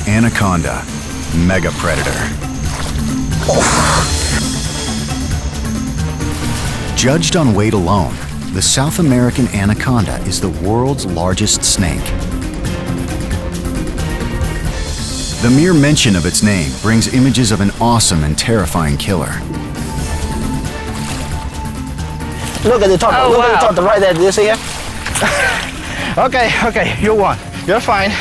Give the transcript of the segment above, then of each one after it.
Anaconda, mega predator. Judged on weight alone, the South American anaconda is the world's largest snake. The mere mention of its name brings images of an awesome and terrifying killer. Look at the top. Oh, Look wow. at the top right there. Do you see it? Okay, you won. You're fine.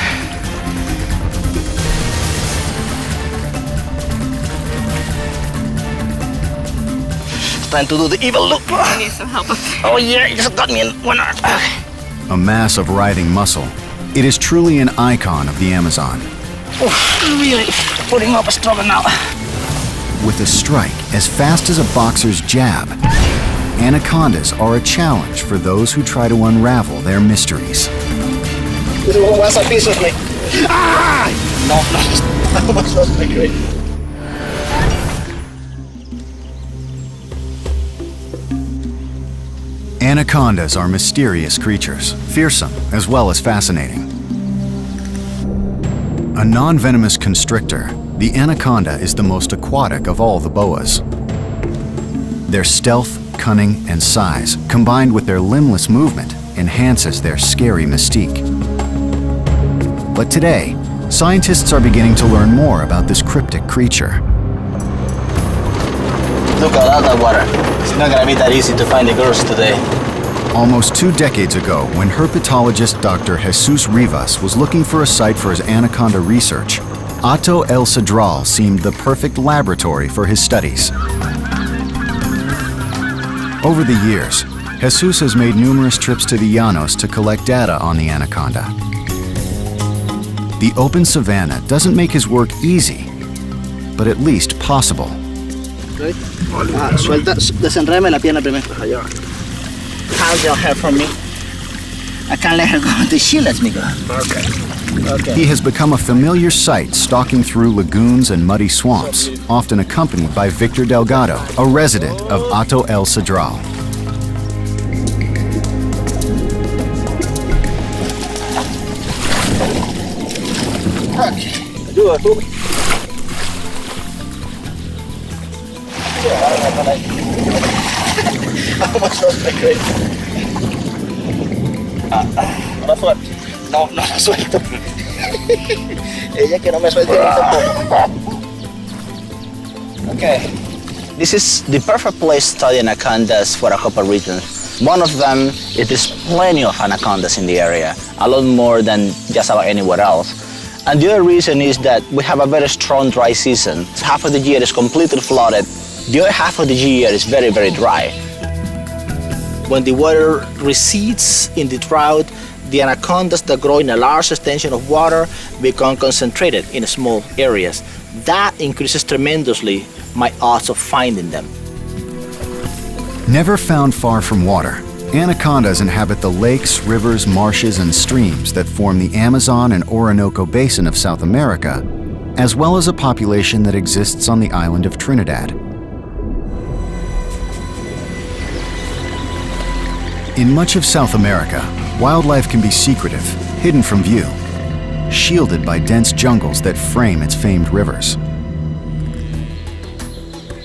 It's time to do the evil look. I need some help up there. Oh yeah, you just got me in one arm. A mass of writhing muscle, it is truly an icon of the Amazon. Really putting up a struggle now. With a strike as fast as a boxer's jab, anacondas are a challenge for those who try to unravel their mysteries. This wants a piece of me. Ah! No. I almost lost my grip. Anacondas are mysterious creatures, fearsome as well as fascinating. A non-venomous constrictor, the anaconda is the most aquatic of all the boas. Their stealth, cunning, and size, combined with their limbless movement, enhances their scary mystique. But today, scientists are beginning to learn more about this cryptic creature. Look at all that water. It's not gonna be that easy to find the girls today. Almost 2 decades ago, when herpetologist Dr. Jesus Rivas was looking for a site for his anaconda research, Hato El Cedral seemed the perfect laboratory for his studies. Over the years, Jesus has made numerous trips to the Llanos to collect data on the anaconda. The open savanna doesn't make his work easy, but at least possible. Suelta, desenrédame la pierna primero. How's your hair from me? I can't let her go until she lets me go. Okay. He has become a familiar sight stalking through lagoons and muddy swamps, often accompanied by Victor Delgado, a resident of Hato El Cedral. Okay. Do it. Almost lost my grip. Ahora suelto. No la suelto. Ella que no me suelte tampoco. Okay. This is the perfect place to study anacondas for a couple of reasons. One of them is there's plenty of anacondas in the area, a lot more than just about anywhere else. And the other reason is that we have a very strong dry season. Half of the year is completely flooded. The other half of the year is very, very dry. When the water recedes in the drought, the anacondas that grow in a large extension of water become concentrated in small areas. That increases tremendously my odds of finding them. Never found far from water, anacondas inhabit the lakes, rivers, marshes, and streams that form the Amazon and Orinoco Basin of South America, as well as a population that exists on the island of Trinidad. In much of South America, wildlife can be secretive, hidden from view, shielded by dense jungles that frame its famed rivers.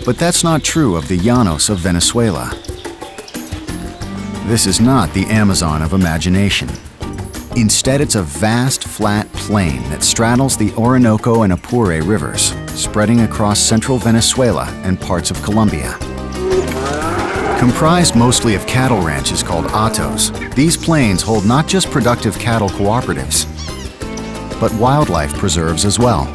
But that's not true of the Llanos of Venezuela. This is not the Amazon of imagination. Instead, it's a vast, flat plain that straddles the Orinoco and Apure rivers, spreading across central Venezuela and parts of Colombia. Comprised mostly of cattle ranches called hatos, these plains hold not just productive cattle cooperatives, but wildlife preserves as well.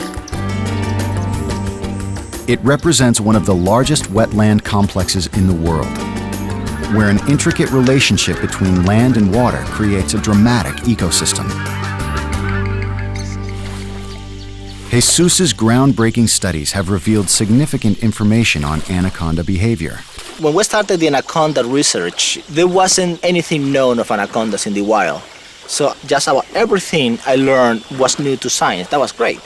It represents one of the largest wetland complexes in the world, where an intricate relationship between land and water creates a dramatic ecosystem. Jesus's groundbreaking studies have revealed significant information on anaconda behavior. When we started the anaconda research, there wasn't anything known of anacondas in the wild. So just about everything I learned was new to science. That was great.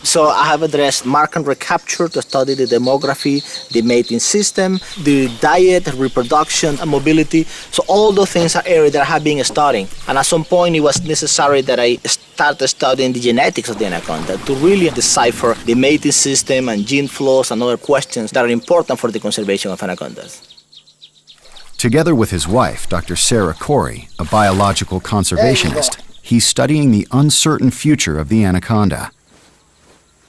So I have addressed mark and recapture to study the demography, the mating system, the diet, reproduction, and mobility. So all those things are areas that I have been studying. And at some point, it was necessary that I started studying the genetics of the anaconda to really decipher the mating system and gene flows and other questions that are important for the conservation of anacondas. Together with his wife, Dr. Sarah Corey, a biological conservationist, he's studying the uncertain future of the anaconda.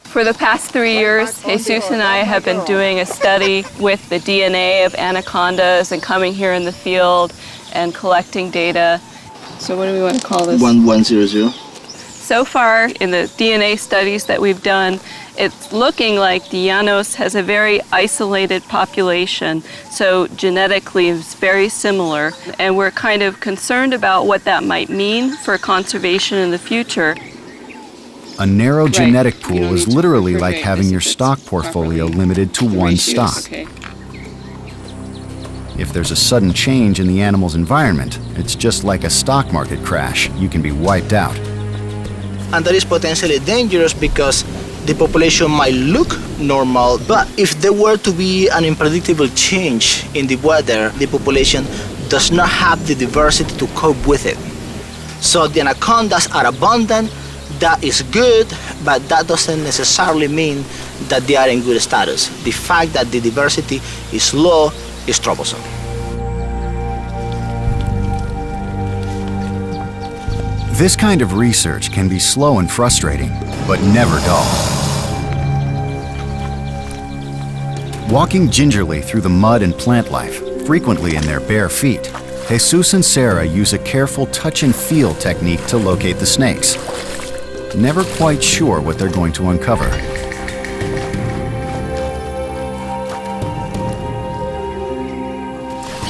For the past 3 years, Jesus and I have been doing a study with the DNA of anacondas and coming here in the field and collecting data. So what do we want to call this? 1100. So far, in the DNA studies that we've done, it's looking like the Llanos has a very isolated population. So genetically, it's very similar. And we're kind of concerned about what that might mean for conservation in the future. A narrow genetic pool is literally like having your stock portfolio limited to one stock. If there's a sudden change in the animal's environment, it's just like a stock market crash. You can be wiped out. And that is potentially dangerous because the population might look normal, but if there were to be an unpredictable change in the weather, the population does not have the diversity to cope with it. So the anacondas are abundant. That is good, but that doesn't necessarily mean that they are in good status. The fact that the diversity is low is troublesome. This kind of research can be slow and frustrating, but never dull. Walking gingerly through the mud and plant life, frequently in their bare feet, Jesus and Sarah use a careful touch and feel technique to locate the snakes. Never quite sure what they're going to uncover.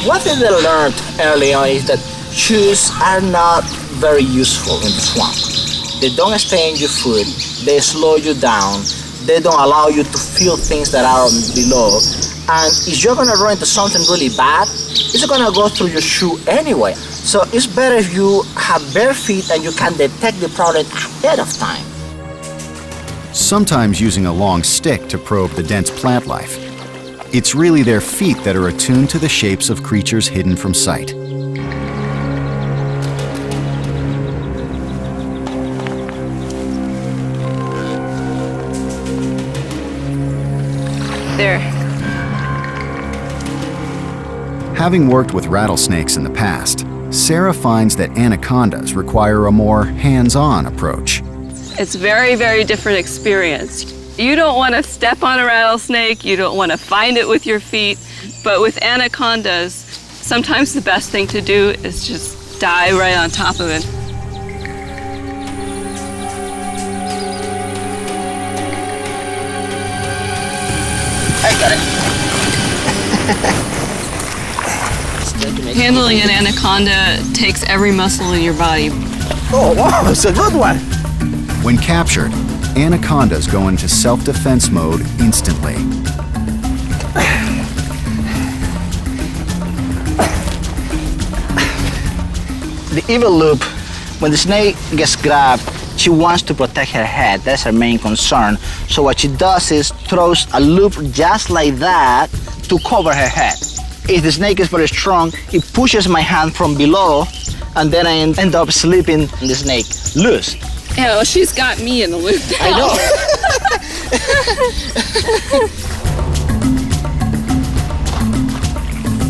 One thing that I learned early on is that shoes are not very useful in the swamp. They don't stay in your foot, they slow you down, they don't allow you to feel things that are below. And if you're gonna run into something really bad, it's gonna go through your shoe anyway. So it's better if you have bare feet and you can detect the problem ahead of time. Sometimes using a long stick to probe the dense plant life. It's really their feet that are attuned to the shapes of creatures hidden from sight. There. Having worked with rattlesnakes in the past, Sarah finds that anacondas require a more hands-on approach. It's very, very different experience. You don't want to step on a rattlesnake, you don't want to find it with your feet, but with anacondas, sometimes the best thing to do is just die right on top of it. I got it. Handling an anaconda takes every muscle in your body. Oh, wow, it's a good one. When captured, anacondas go into self-defense mode instantly. The evil loop, when the snake gets grabbed, she wants to protect her head. That's her main concern. So what she does is throws a loop just like that to cover her head. If the snake is very strong, it pushes my hand from below, and then I end up slipping the snake loose. Yeah, well, she's got me in the loop now. I know.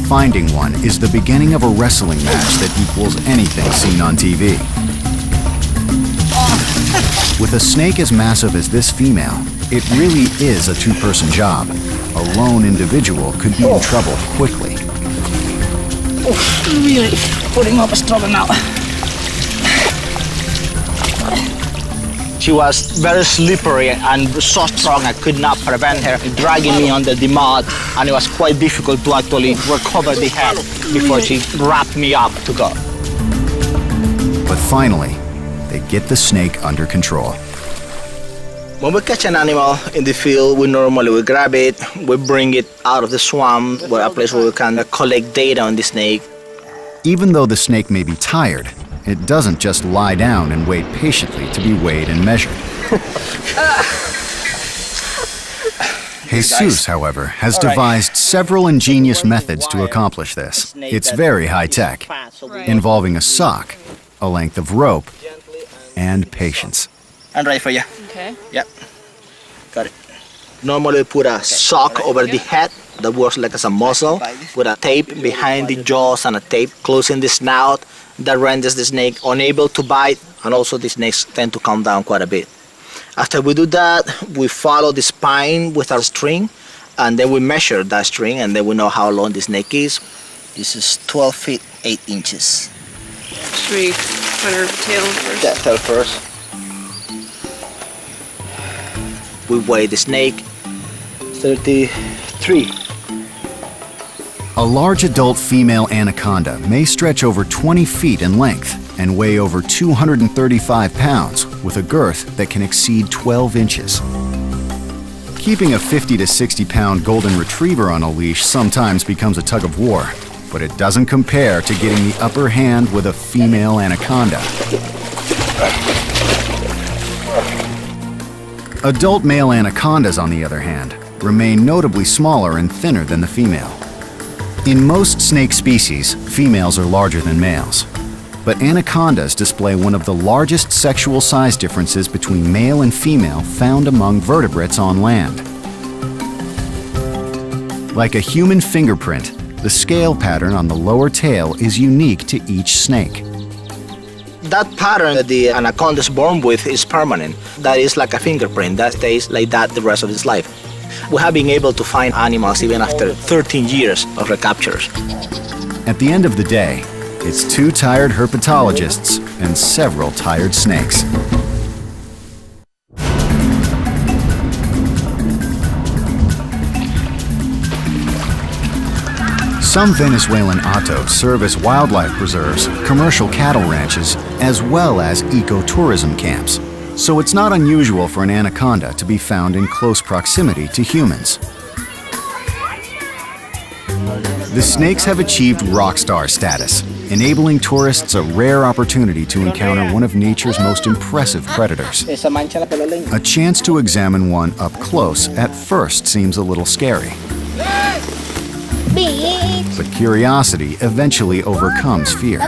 Finding one is the beginning of a wrestling match that equals anything seen on TV. With a snake as massive as this female, it really is a two-person job. A lone individual could be in trouble quickly. Really putting up a struggle now. She was very slippery and so strong I could not prevent her dragging me under the mud, and it was quite difficult to actually recover the head before she wrapped me up to go. But finally, they get the snake under control. When we catch an animal in the field, we normally grab it, we bring it out of the swamp, a place where we can collect data on the snake. Even though the snake may be tired, it doesn't just lie down and wait patiently to be weighed and measured. Jesus, however, has devised several ingenious methods to accomplish this. It's very high-tech, involving a sock, a length of rope, and patience. I'm ready for you. Okay. Yep. Got it. Normally we put a sock over the head that works like as a muzzle, with a tape behind the jaws and a tape closing the snout that renders the snake unable to bite, and also the snakes tend to calm down quite a bit. After we do that, we follow the spine with our string, and then we measure that string, and then we know how long the snake is. This is 12 feet 8 inches. Should we put her tail first? That tail first. We weigh the snake, 33. A large adult female anaconda may stretch over 20 feet in length and weigh over 235 pounds with a girth that can exceed 12 inches. Keeping a 50 to 60 pound golden retriever on a leash sometimes becomes a tug of war, but it doesn't compare to getting the upper hand with a female anaconda. Adult male anacondas, on the other hand, remain notably smaller and thinner than the female. In most snake species, females are larger than males, but anacondas display one of the largest sexual size differences between male and female found among vertebrates on land. Like a human fingerprint, the scale pattern on the lower tail is unique to each snake. That pattern that the anaconda is born with is permanent. That is like a fingerprint that stays like that the rest of its life. We have been able to find animals even after 13 years of recaptures. At the end of the day, it's 2 tired herpetologists and several tired snakes. Some Venezuelan hatos serve as wildlife preserves, commercial cattle ranches, as well as ecotourism camps. So it's not unusual for an anaconda to be found in close proximity to humans. The snakes have achieved rock star status, enabling tourists a rare opportunity to encounter one of nature's most impressive predators. A chance to examine one up close at first seems a little scary. But curiosity eventually overcomes fear.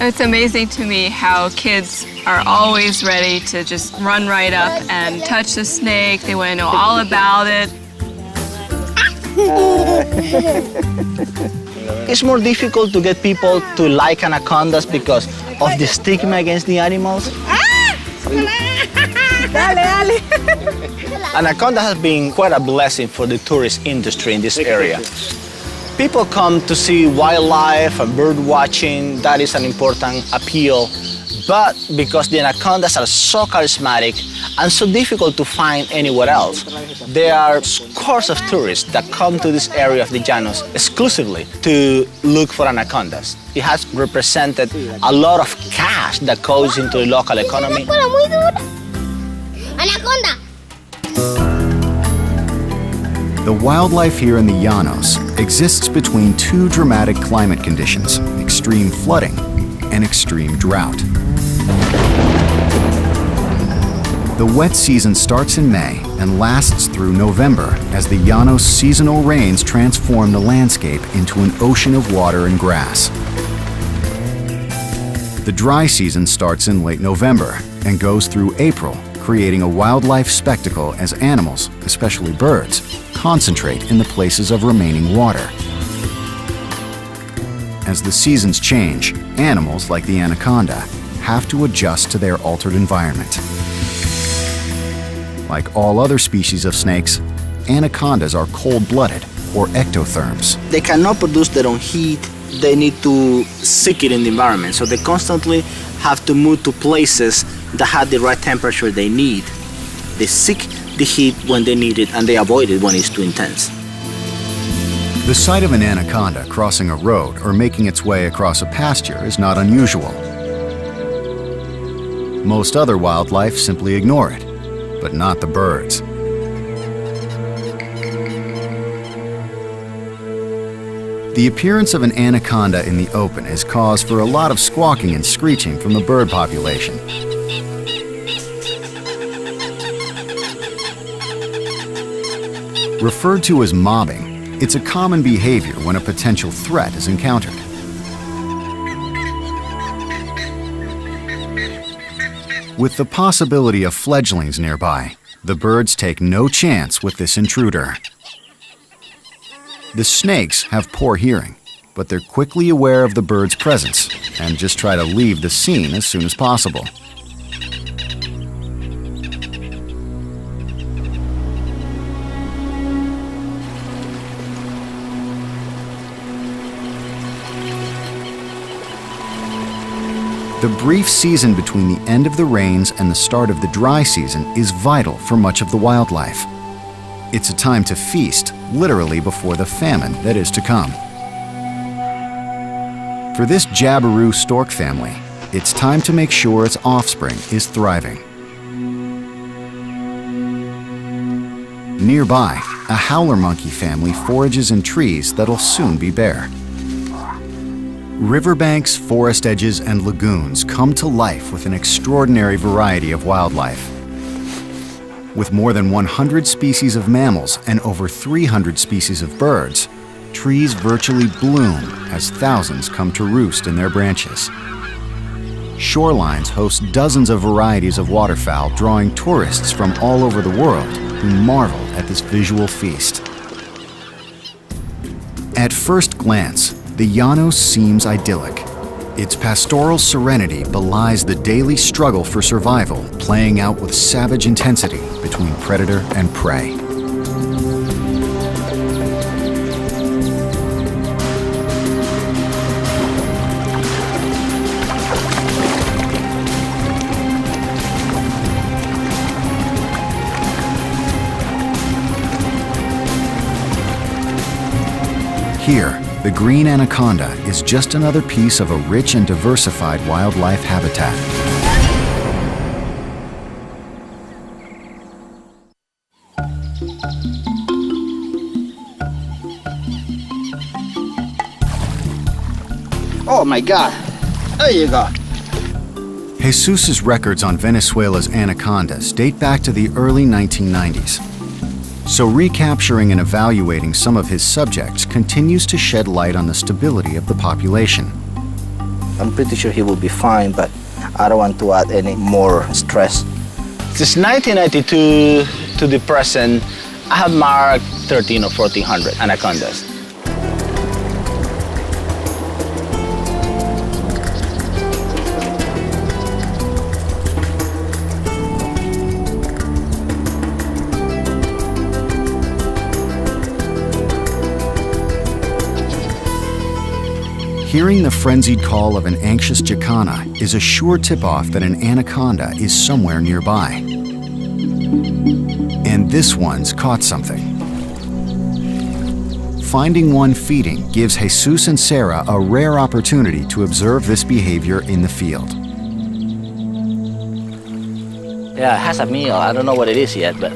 It's amazing to me how kids are always ready to just run right up and touch the snake. They want to know all about it. It's more difficult to get people to like anacondas because of the stigma against the animals. Anaconda has been quite a blessing for the tourist industry in this area. People come to see wildlife and bird watching. That is an important appeal. But because the anacondas are so charismatic and so difficult to find anywhere else, there are scores of tourists that come to this area of the Llanos exclusively to look for anacondas. It has represented a lot of cash that goes into the local economy. Anaconda! The wildlife here in the Llanos exists between 2 dramatic climate conditions, extreme flooding and extreme drought. The wet season starts in May and lasts through November as the Llanos' seasonal rains transform the landscape into an ocean of water and grass. The dry season starts in late November and goes through April, creating a wildlife spectacle as animals, especially birds, concentrate in the places of remaining water. As the seasons change, animals like the anaconda have to adjust to their altered environment. Like all other species of snakes, anacondas are cold-blooded or ectotherms. They cannot produce their own heat. They need to seek it in the environment. So they constantly have to move to places that have the right temperature they need. They seek the heat when they need it and they avoid it when it's too intense. The sight of an anaconda crossing a road or making its way across a pasture is not unusual. Most other wildlife simply ignore it, but not the birds. The appearance of an anaconda in the open is cause for a lot of squawking and screeching from the bird population. Referred to as mobbing, it's a common behavior when a potential threat is encountered. With the possibility of fledglings nearby, the birds take no chance with this intruder. The snakes have poor hearing, but they're quickly aware of the bird's presence and just try to leave the scene as soon as possible. The brief season between the end of the rains and the start of the dry season is vital for much of the wildlife. It's a time to feast, literally before the famine that is to come. For this jabiru stork family, it's time to make sure its offspring is thriving. Nearby, a howler monkey family forages in trees that'll soon be bare. Riverbanks, forest edges, and lagoons come to life with an extraordinary variety of wildlife. With more than 100 species of mammals and over 300 species of birds, trees virtually bloom as thousands come to roost in their branches. Shorelines host dozens of varieties of waterfowl, drawing tourists from all over the world who marvel at this visual feast. At first glance, the Llanos seems idyllic. Its pastoral serenity belies the daily struggle for survival playing out with savage intensity between predator and prey. Here, the green anaconda is just another piece of a rich and diversified wildlife habitat. Oh my God, there you go. Jesus's records on Venezuela's anacondas date back to the early 1990s. So recapturing and evaluating some of his subjects continues to shed light on the stability of the population. I'm pretty sure he will be fine, but I don't want to add any more stress. Since 1992 to the present, I have marked 13 or 1400 anacondas. Hearing the frenzied call of an anxious jacana is a sure tip-off that an anaconda is somewhere nearby. And this one's caught something. Finding one feeding gives Jesus and Sarah a rare opportunity to observe this behavior in the field. Yeah, it has a meal. I don't know what it is yet, but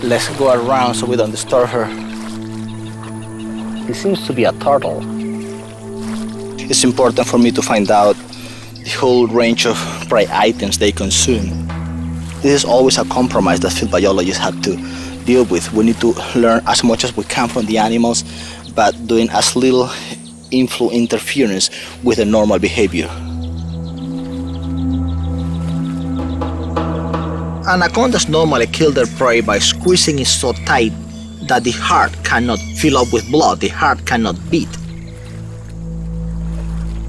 let's go around so we don't disturb her. It seems to be a turtle. It's important for me to find out the whole range of prey items they consume. This is always a compromise that field biologists have to deal with. We need to learn as much as we can from the animals, but doing as little interference with the normal behavior. Anacondas normally kill their prey by squeezing it so tight that the heart cannot fill up with blood, the heart cannot beat.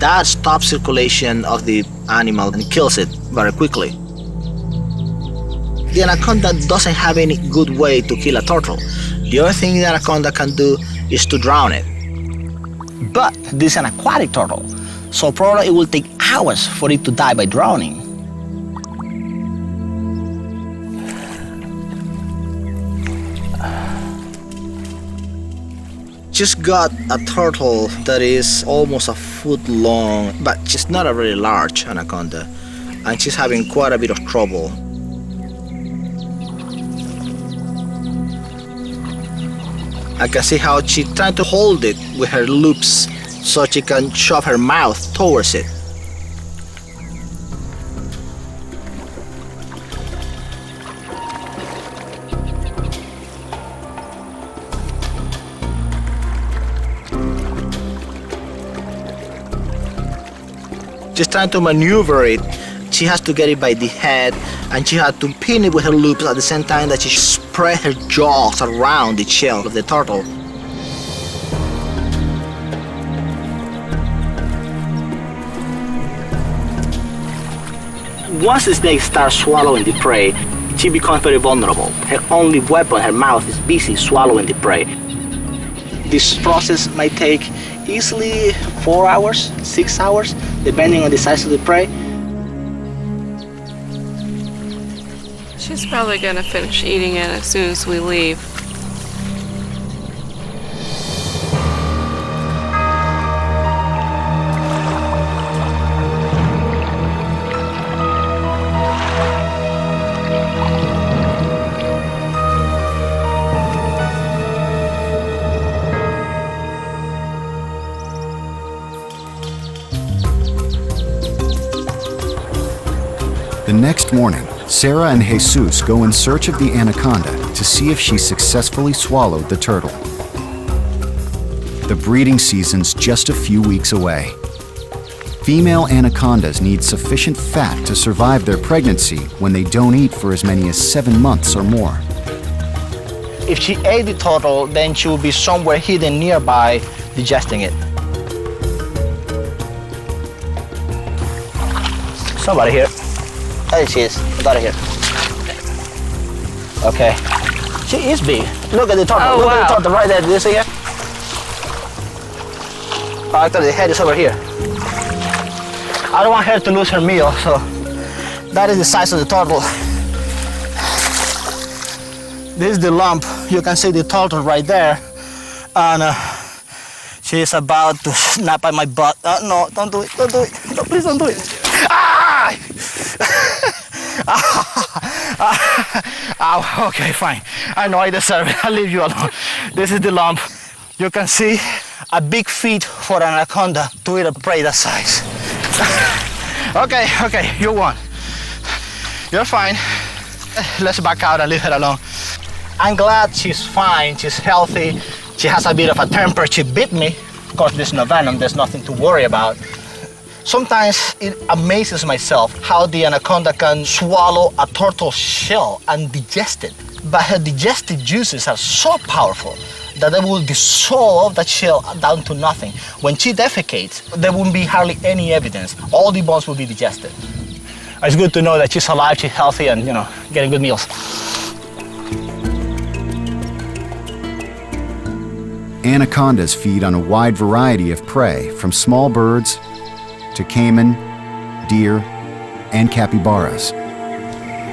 That stops circulation of the animal and kills it very quickly. The anaconda doesn't have any good way to kill a turtle. The only thing the anaconda can do is to drown it. But this is an aquatic turtle, so probably it will take hours for it to die by drowning. Just got a turtle that is almost a foot long, but she's not a very large anaconda, and she's having quite a bit of trouble. I can see how she's trying to hold it with her loops so she can shove her mouth towards it. She's trying to maneuver it. She has to get it by the head, and she had to pin it with her loops at the same time that she spread her jaws around the shell of the turtle. Once the snake starts swallowing the prey, she becomes very vulnerable. Her only weapon, her mouth, is busy swallowing the prey. This process might take easily 4 hours, 6 hours, depending on the size of the prey. She's probably going to finish eating it as soon as we leave. The next morning, Sarah and Jesus go in search of the anaconda to see if she successfully swallowed the turtle. The breeding season's just a few weeks away. Female anacondas need sufficient fat to survive their pregnancy when they don't eat for as many as 7 months or more. If she ate the turtle, then she will be somewhere hidden nearby, digesting it. Somebody here. There she is. I got her here. Okay. She is big. Look at the turtle. Oh, Look wow. at the turtle right there. Do you see her? Oh, actually, the head is over here. I don't want her to lose her meal, so that is the size of the turtle. This is the lump. You can see the turtle right there. And she is about to snap at my butt. No, don't do it. Don't do it. No, please don't do it. Ah! Ow, okay, fine. I know I deserve it. I'll leave you alone. This is the lump. You can see a big feat for an anaconda to eat a prey that size. Okay, you won. You're fine. Let's back out and leave her alone. I'm glad she's fine, she's healthy. She has a bit of a temper. She bit me. Of course, there's no venom, there's nothing to worry about. Sometimes it amazes myself how the anaconda can swallow a turtle shell and digest it. But her digestive juices are so powerful that they will dissolve that shell down to nothing. When she defecates, there won't be hardly any evidence. All the bones will be digested. It's good to know that she's alive, she's healthy, and getting good meals. Anacondas feed on a wide variety of prey, from small birds to caiman, deer, and capybaras.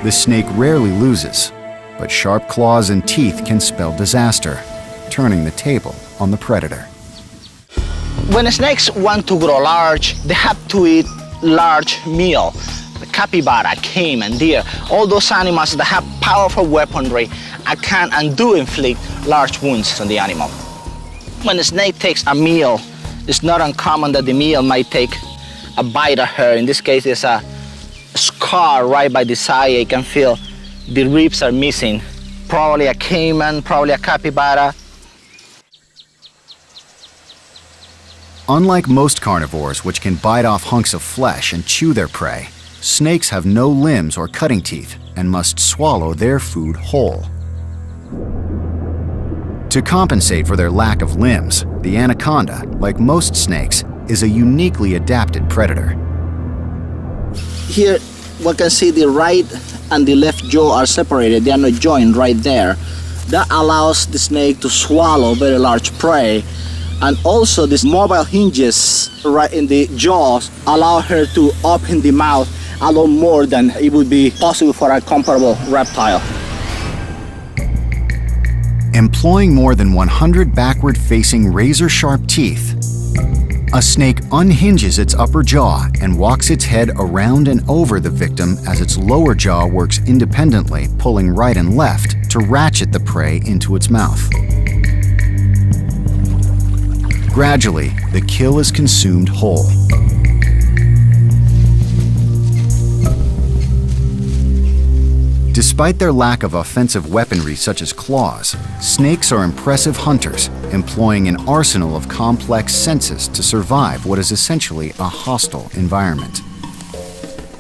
The snake rarely loses, but sharp claws and teeth can spell disaster, turning the table on the predator. When snakes want to grow large, they have to eat large meal. Capybara, caiman, deer, all those animals that have powerful weaponry can and do inflict large wounds on the animal. When a snake takes a meal, it's not uncommon that the meal might take a bite at her. In this case, there's a scar right by the side. You can feel the ribs are missing. Probably a caiman, probably a capybara. Unlike most carnivores, which can bite off hunks of flesh and chew their prey, snakes have no limbs or cutting teeth and must swallow their food whole. To compensate for their lack of limbs, the anaconda, like most snakes, is a uniquely adapted predator. Here, one can see the right and the left jaw are separated. They are not joined right there. That allows the snake to swallow very large prey. And also, these mobile hinges right in the jaws allow her to open the mouth a lot more than it would be possible for a comparable reptile. Employing more than 100 backward-facing razor-sharp teeth, a snake unhinges its upper jaw and walks its head around and over the victim as its lower jaw works independently, pulling right and left to ratchet the prey into its mouth. Gradually, the kill is consumed whole. Despite their lack of offensive weaponry such as claws, snakes are impressive hunters, employing an arsenal of complex senses to survive what is essentially a hostile environment.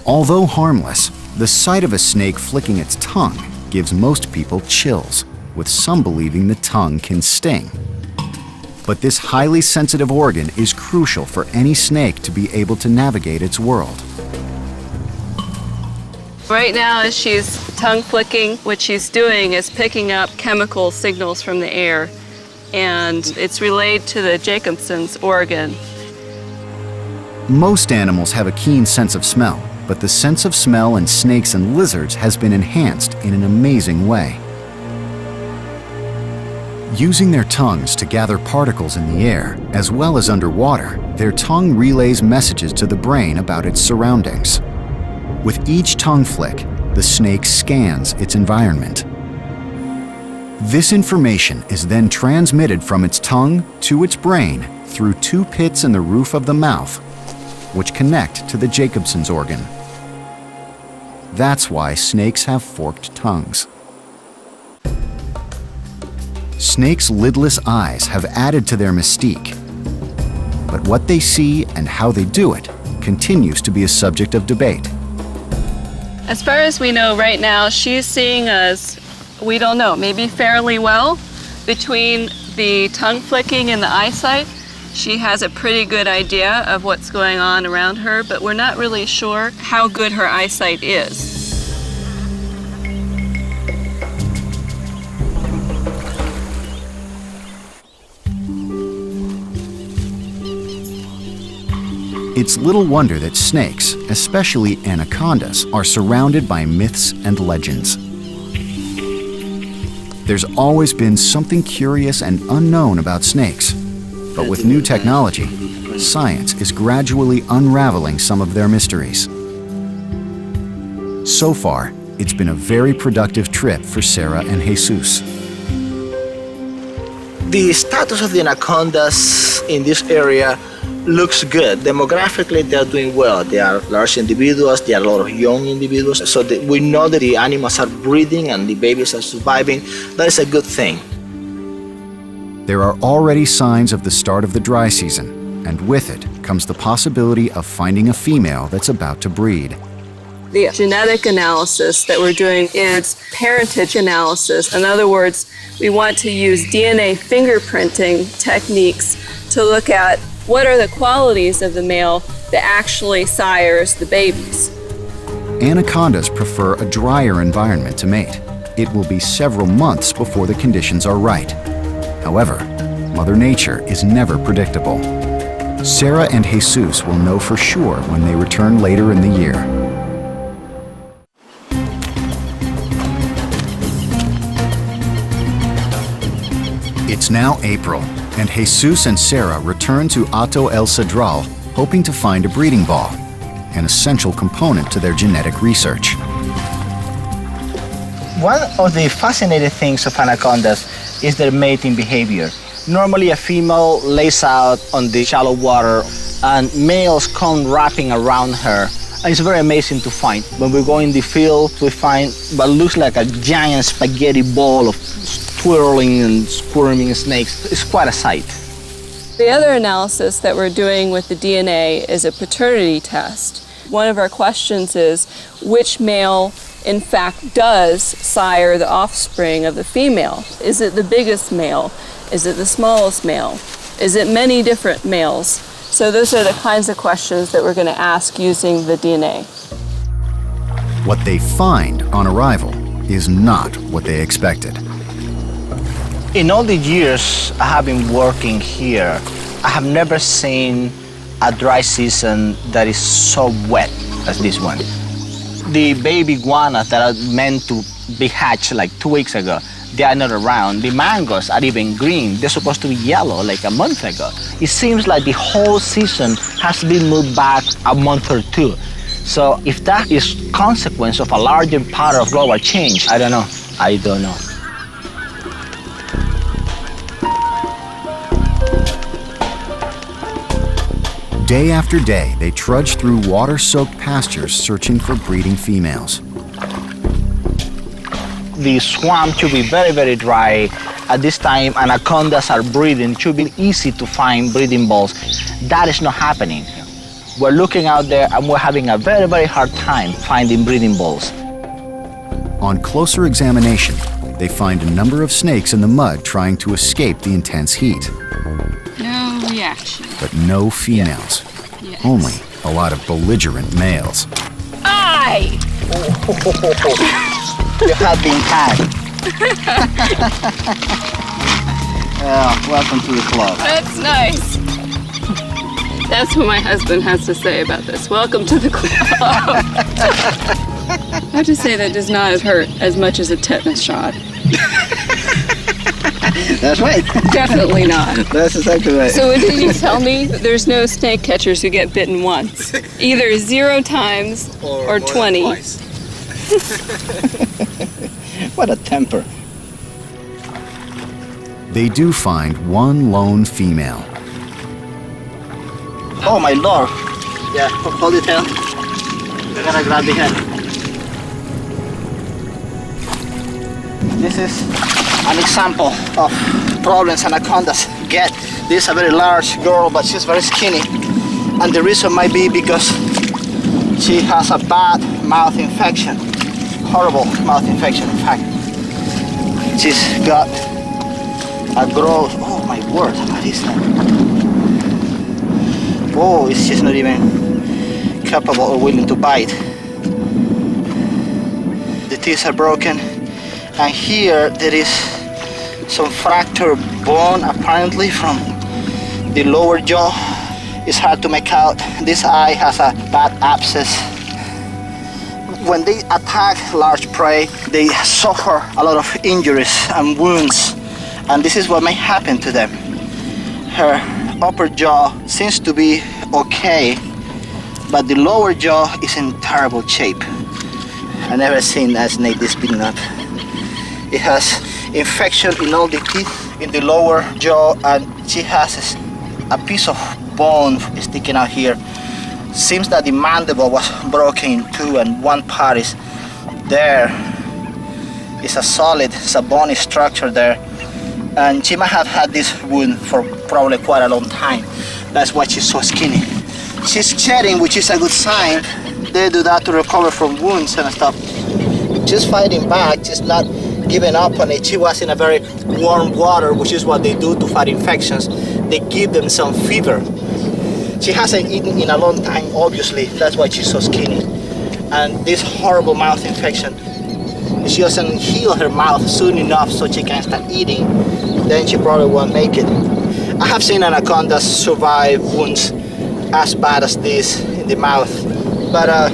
Although harmless, the sight of a snake flicking its tongue gives most people chills, with some believing the tongue can sting. But this highly sensitive organ is crucial for any snake to be able to navigate its world. Right now, as she's tongue flicking, what she's doing is picking up chemical signals from the air, and it's relayed to the Jacobson's organ. Most animals have a keen sense of smell, but the sense of smell in snakes and lizards has been enhanced in an amazing way. Using their tongues to gather particles in the air, as well as underwater, their tongue relays messages to the brain about its surroundings. With each tongue flick, the snake scans its environment. This information is then transmitted from its tongue to its brain through two pits in the roof of the mouth, which connect to the Jacobson's organ. That's why snakes have forked tongues. Snakes' lidless eyes have added to their mystique, but what they see and how they do it continues to be a subject of debate. As far as we know right now, she's seeing us, we don't know, maybe fairly well. Between the tongue flicking and the eyesight, she has a pretty good idea of what's going on around her, but we're not really sure how good her eyesight is. It's little wonder that snakes, especially anacondas, are surrounded by myths and legends. There's always been something curious and unknown about snakes, but with new technology, science is gradually unraveling some of their mysteries. So far, it's been a very productive trip for Sarah and Jesus. The status of the anacondas in this area looks good. Demographically, they are doing well. They are large individuals, there are a lot of young individuals, so that we know that the animals are breeding and the babies are surviving. That is a good thing. There are already signs of the start of the dry season, and with it comes the possibility of finding a female that's about to breed. The genetic analysis that we're doing is parentage analysis. In other words, we want to use DNA fingerprinting techniques to look at what are the qualities of the male that actually sires the babies. Anacondas prefer a drier environment to mate. It will be several months before the conditions are right. However, Mother Nature is never predictable. Sarah and Jesus will know for sure when they return later in the year. It's now April, and Jesus and Sarah return to Hato El Cedral, hoping to find a breeding ball, an essential component to their genetic research. One of the fascinating things of anacondas is their mating behavior. Normally a female lays out on the shallow water and males come wrapping around her. And it's very amazing to find. When we go in the field, we find what looks like a giant spaghetti ball of twirling and squirming snakes. It's quite a sight. The other analysis that we're doing with the DNA is a paternity test. One of our questions is which male in fact does sire the offspring of the female. Is it the biggest male? Is it the smallest male? Is it many different males? So those are the kinds of questions that we're going to ask using the DNA. What they find on arrival is not what they expected. In all the years I have been working here, I have never seen a dry season that is so wet as this one. The baby iguanas that are meant to be hatched like 2 weeks ago, they are not around. The mangoes are even green. They're supposed to be yellow like a month ago. It seems like the whole season has been moved back a month or two. So if that is consequence of a larger part of global change, I don't know. I don't know. Day after day, they trudge through water-soaked pastures searching for breeding females. the swamp to be very, very dry. At this time, anacondas are breeding. It should be easy to find breeding balls. That is not happening. We're looking out there and we're having a very, very hard time finding breeding balls. On closer examination, they find a number of snakes in the mud trying to escape the intense heat. No reaction. But no females. Yes. Only a lot of belligerent males. Aye! You have been tagged. Welcome to the club. That's nice. That's what my husband has to say about this. Welcome to the club. I have to say that does not hurt as much as a tetanus shot. That's right. Definitely not. That's exactly right. So what did you tell me? There's no snake catchers who get bitten once. Either 0 times or 20. What a temper. They do find one lone female. Oh my lord. Yeah, hold it down. We're gonna grab the head. This is an example of problems anacondas get. This is a very large girl, but she's very skinny. And the reason might be because she has a bad mouth infection. Horrible mouth infection, in fact. She's got a growth. Oh my word, what is that? Oh, she's not even capable or willing to bite. The teeth are broken. And here there is some fractured bone apparently from the lower jaw. It's hard to make out. This eye has a bad abscess. When they attack large prey, they suffer a lot of injuries and wounds. And this is what may happen to them. Her upper jaw seems to be okay, but the lower jaw is in terrible shape. I've never seen a snake this big up. It has infection in all the teeth in the lower jaw, and she has a piece of bone sticking out here. Seems that the mandible was broken in two and one part is there. It's a solid, it's a bony structure there. And she might have had this wound for probably quite a long time. That's why she's so skinny. She's shedding, which is a good sign. They do that to recover from wounds and stuff. She's fighting back, she's not giving up on it. She was in a very warm water, which is what they do to fight infections. They give them some fever. She hasn't eaten in a long time, obviously. That's why she's so skinny. And this horrible mouth infection, if she doesn't heal her mouth soon enough so she can start eating, then she probably won't make it. I have seen anacondas survive wounds as bad as this in the mouth, but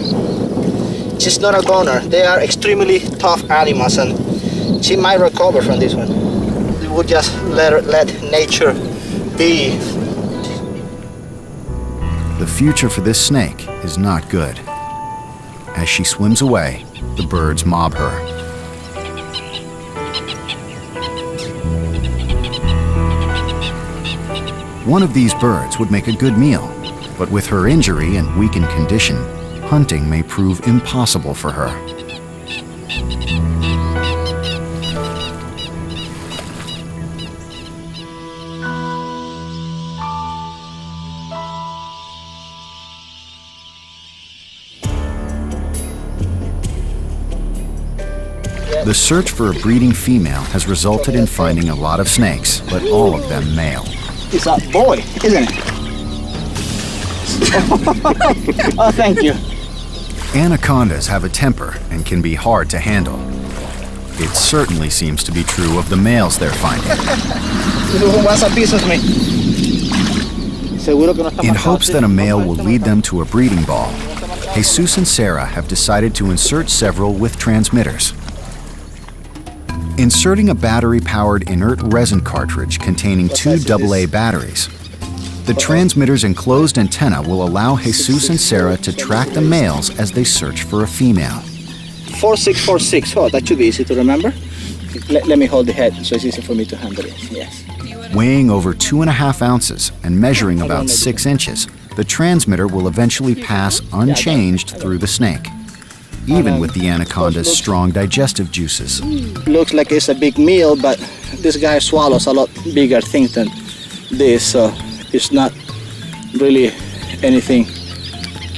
she's not a goner. They are extremely tough animals, and she might recover from this one. We'll just let nature be. The future for this snake is not good. As she swims away, the birds mob her. One of these birds would make a good meal, but with her injury and weakened condition, hunting may prove impossible for her. The search for a breeding female has resulted in finding a lot of snakes, but all of them male. It's a boy, isn't it? Oh, thank you. Anacondas have a temper and can be hard to handle. It certainly seems to be true of the males they're finding. Who wants a piece of me? In hopes that a male will lead them to a breeding ball, Jesus and Sarah have decided to insert several with transmitters. Inserting a battery-powered inert resin cartridge containing 2 AA batteries, the transmitter's enclosed antenna will allow Jesus and Sarah to track the males as they search for a female. 4646. Oh, that should be easy to remember. Let me hold the head so it's easy for me to handle it. Yes. Weighing over 2.5 ounces and measuring about 6 inches, the transmitter will eventually pass unchanged through the snake. even with the anaconda's strong digestive juices. Looks like it's a big meal, but this guy swallows a lot bigger things than this, so it's not really anything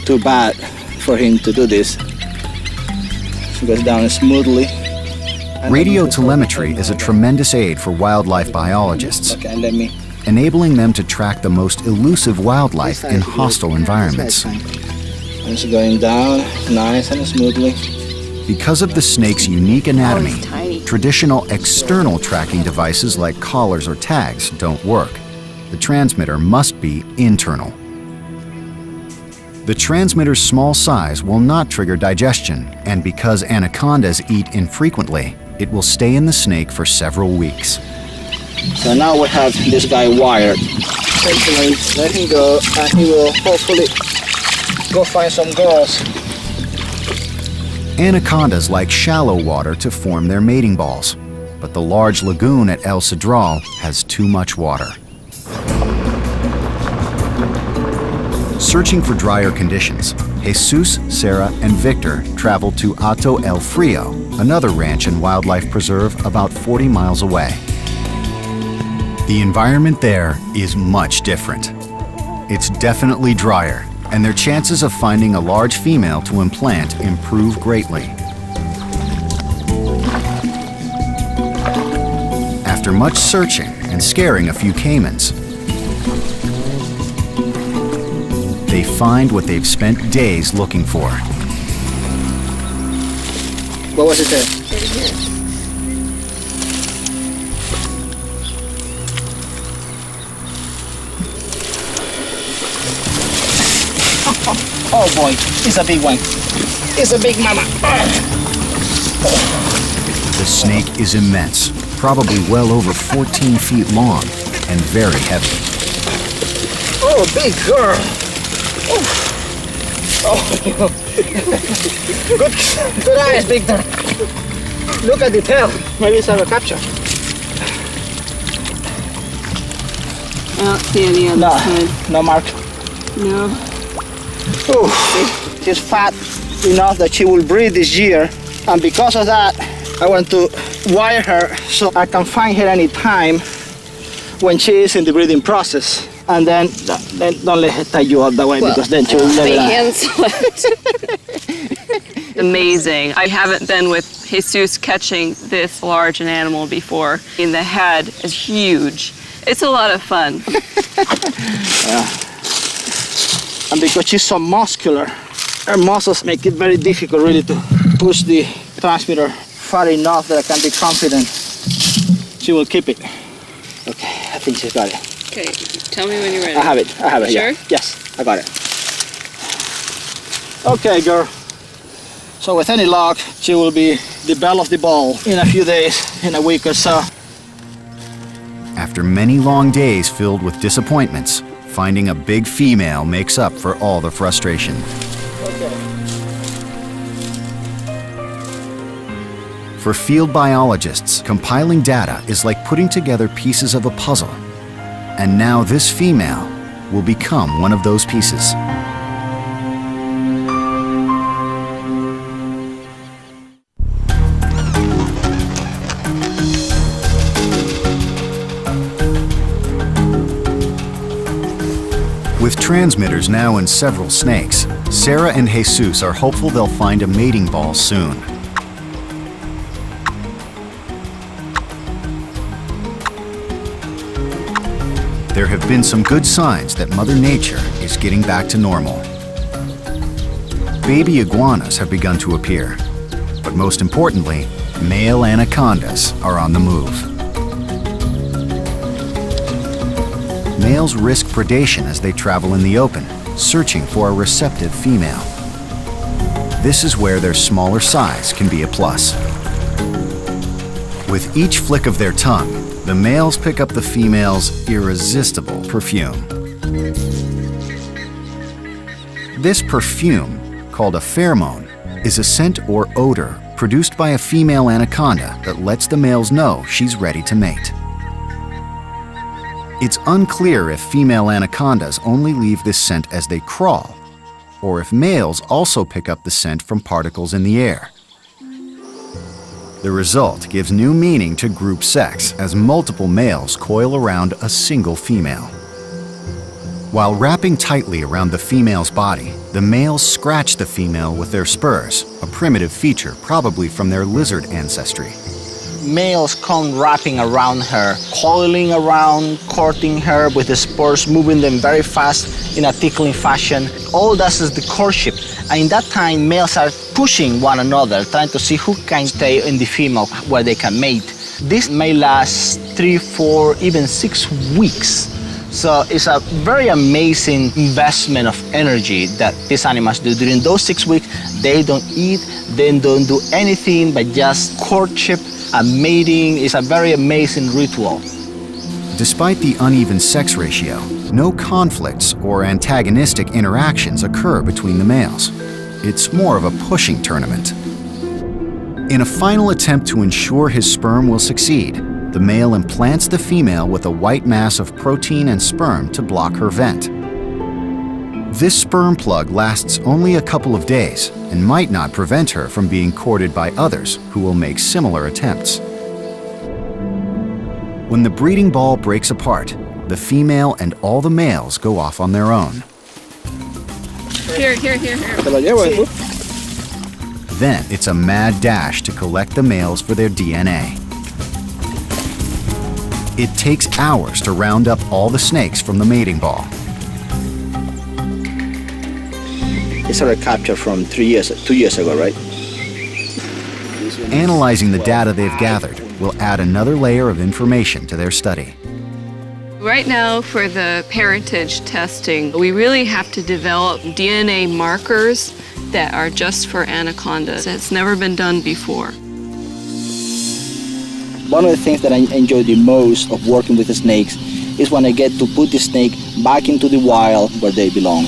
too bad for him to do this. It goes down smoothly. Radiotelemetry is a tremendous aid for wildlife biologists, Okay, let me. enabling them to track the most elusive wildlife in hostile environments. It's going down nice and smoothly. Because of the snake's unique anatomy, it's tiny. traditional external tracking devices like collars or tags don't work. The transmitter must be internal. The transmitter's small size will not trigger digestion, and because anacondas eat infrequently, it will stay in the snake for several weeks. So now we have this guy wired. Simply let him go, and he will hopefully go find some girls. Anacondas like shallow water to form their mating balls, but the large lagoon at El Cedral has too much water. Searching for drier conditions, Jesus, Sarah, and Victor traveled to Hato El Frio, another ranch and wildlife preserve about 40 miles away. The environment there is much different. It's definitely drier, and their chances of finding a large female to implant improve greatly. After much searching and scaring a few caimans, they find what they've spent days looking for. What was it there? Oh boy, it's a big one. It's a big mama. The snake is immense, probably well over 14 feet long and very heavy. Oh, big girl. Oh. Good eyes, Victor. Look at the tail. Maybe it's a capture. I don't see any on No, this side. no mark. No. Oh, she's fat enough that she will breed this year, and because of that, I want to wire her so I can find her anytime when she is in the breeding process. And then don't let her tie you up that way, because then she will never Big die. hands. Amazing. I haven't been with Jesus catching this large an animal before. And the head is huge. It's a lot of fun. And because she's so muscular, her muscles make it very difficult really to push the transmitter far enough that I can be confident she will keep it. Okay, I think she's got it. Okay, tell me when you're ready. I have it, yeah. Sure? Yes, I got it. Okay, girl. So with any luck, she will be the belle of the ball in a few days, in a week or so. After many long days filled with disappointments, finding a big female makes up for all the frustration. Okay. For field biologists, compiling data is like putting together pieces of a puzzle. And now this female will become one of those pieces. With transmitters now in several snakes, Sarah and Jesus are hopeful they'll find a mating ball soon. There have been some good signs that Mother Nature is getting back to normal. Baby iguanas have begun to appear, but most importantly, male anacondas are on the move. Males risk predation as they travel in the open, searching for a receptive female. This is where their smaller size can be a plus. With each flick of their tongue, the males pick up the female's irresistible perfume. This perfume, called a pheromone, is a scent or odor produced by a female anaconda that lets the males know she's ready to mate. It's unclear if female anacondas only leave this scent as they crawl, or if males also pick up the scent from particles in the air. The result gives new meaning to group sex as multiple males coil around a single female. While wrapping tightly around the female's body, the males scratch the female with their spurs, a primitive feature probably from their lizard ancestry. Males come wrapping around her, coiling around, courting her with the spurs, moving them very fast in a tickling fashion. All that is the courtship. And in that time, males are pushing one another, trying to see who can stay in the female where they can mate. This may last 3, 4, even 6 weeks. So it's a very amazing investment of energy that these animals do. During those 6 weeks, they don't eat, they don't do anything but just courtship and mating. Is a very amazing ritual. Despite the uneven sex ratio, no conflicts or antagonistic interactions occur between the males. It's more of a pushing tournament. In a final attempt to ensure his sperm will succeed, the male implants the female with a white mass of protein and sperm to block her vent. This sperm plug lasts only a couple of days and might not prevent her from being courted by others who will make similar attempts. When the breeding ball breaks apart, the female and all the males go off on their own. Here. Then it's a mad dash to collect the males for their DNA. It takes hours to round up all the snakes from the mating ball. It's a capture from 2 years ago, right? Analyzing the data they've gathered will add another layer of information to their study. Right now, for the parentage testing, we really have to develop DNA markers that are just for anacondas. It's never been done before. One of the things that I enjoy the most of working with the snakes is when I get to put the snake back into the wild where they belong.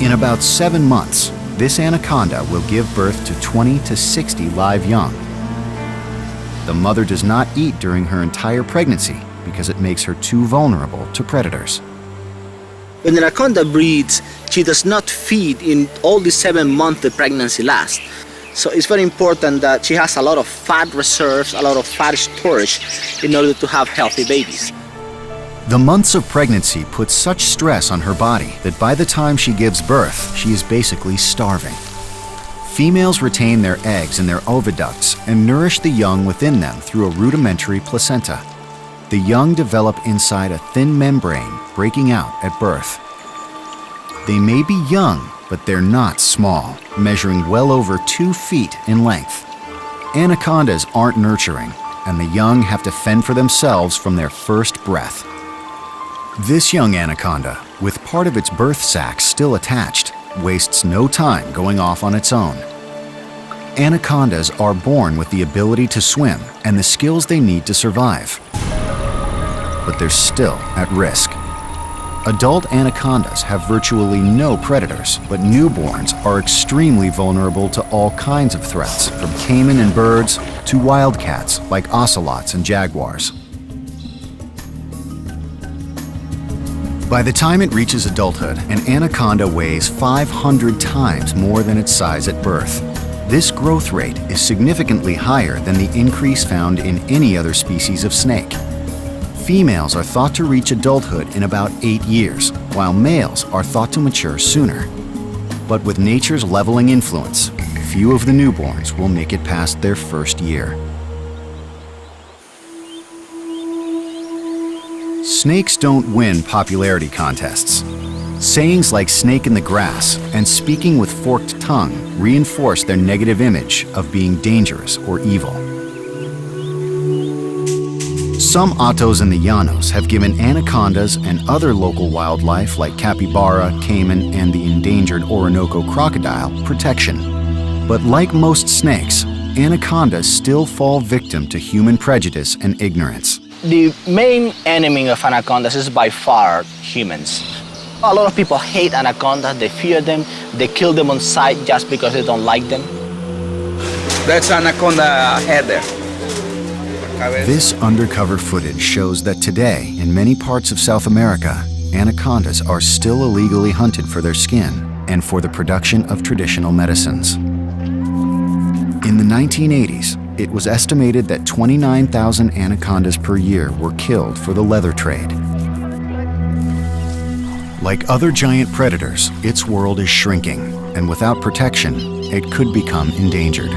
In about 7 months, this anaconda will give birth to 20 to 60 live young. The mother does not eat during her entire pregnancy because it makes her too vulnerable to predators. When the anaconda breeds, she does not feed in all the 7 months the pregnancy lasts. So it's very important that she has a lot of fat reserves, a lot of fat storage in order to have healthy babies. The months of pregnancy put such stress on her body that by the time she gives birth, she is basically starving. Females retain their eggs in their oviducts and nourish the young within them through a rudimentary placenta. The young develop inside a thin membrane, breaking out at birth. They may be young, but they're not small, measuring well over 2 feet in length. Anacondas aren't nurturing, and the young have to fend for themselves from their first breath. This young anaconda, with part of its birth sac still attached, wastes no time going off on its own. Anacondas are born with the ability to swim and the skills they need to survive. But they're still at risk. Adult anacondas have virtually no predators, but newborns are extremely vulnerable to all kinds of threats, from caiman and birds to wildcats like ocelots and jaguars. By the time it reaches adulthood, an anaconda weighs 500 times more than its size at birth. This growth rate is significantly higher than the increase found in any other species of snake. Females are thought to reach adulthood in about 8 years, while males are thought to mature sooner. But with nature's leveling influence, few of the newborns will make it past their first year. Snakes don't win popularity contests. Sayings like "snake in the grass" and "speaking with forked tongue" reinforce their negative image of being dangerous or evil. Some Atos in the Llanos have given anacondas and other local wildlife like capybara, caiman, and the endangered Orinoco crocodile protection. But like most snakes, anacondas still fall victim to human prejudice and ignorance. The main enemy of anacondas is by far humans. A lot of people hate anacondas, they fear them, they kill them on sight just because they don't like them. That's anaconda head there. This undercover footage shows that today, in many parts of South America, anacondas are still illegally hunted for their skin and for the production of traditional medicines. In the 1980s, it was estimated that 29,000 anacondas per year were killed for the leather trade. Like other giant predators, its world is shrinking, and without protection, it could become endangered.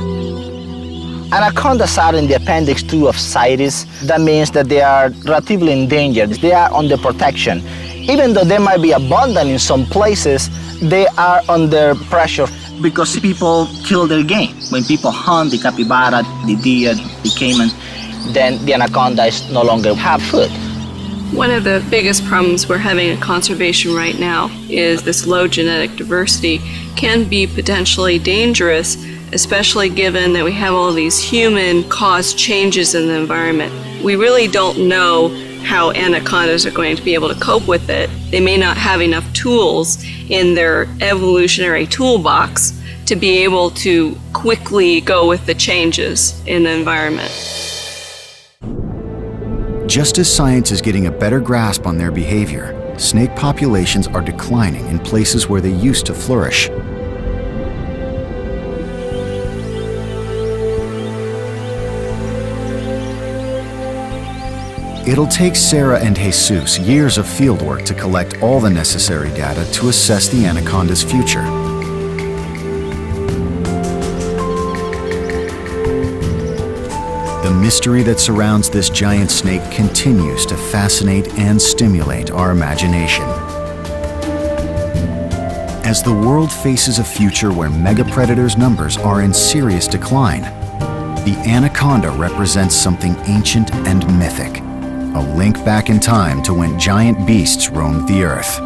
Anacondas are in the Appendix 2 of CITES. That means that they are relatively endangered. They are under protection. Even though they might be abundant in some places, they are under pressure because people kill their game. When people hunt the capybara, the deer, the caiman, then the anaconda is no longer have food. One of the biggest problems we're having in conservation right now is this low genetic diversity can be potentially dangerous, especially given that we have all these human-caused changes in the environment. We really don't know how anacondas are going to be able to cope with it. They may not have enough tools in their evolutionary toolbox to be able to quickly go with the changes in the environment. Just as science is getting a better grasp on their behavior, snake populations are declining in places where they used to flourish. It'll take Sarah and Jesus years of fieldwork to collect all the necessary data to assess the anaconda's future. The mystery that surrounds this giant snake continues to fascinate and stimulate our imagination. As the world faces a future where megapredators' numbers are in serious decline, the anaconda represents something ancient and mythic, a link back in time to when giant beasts roamed the earth.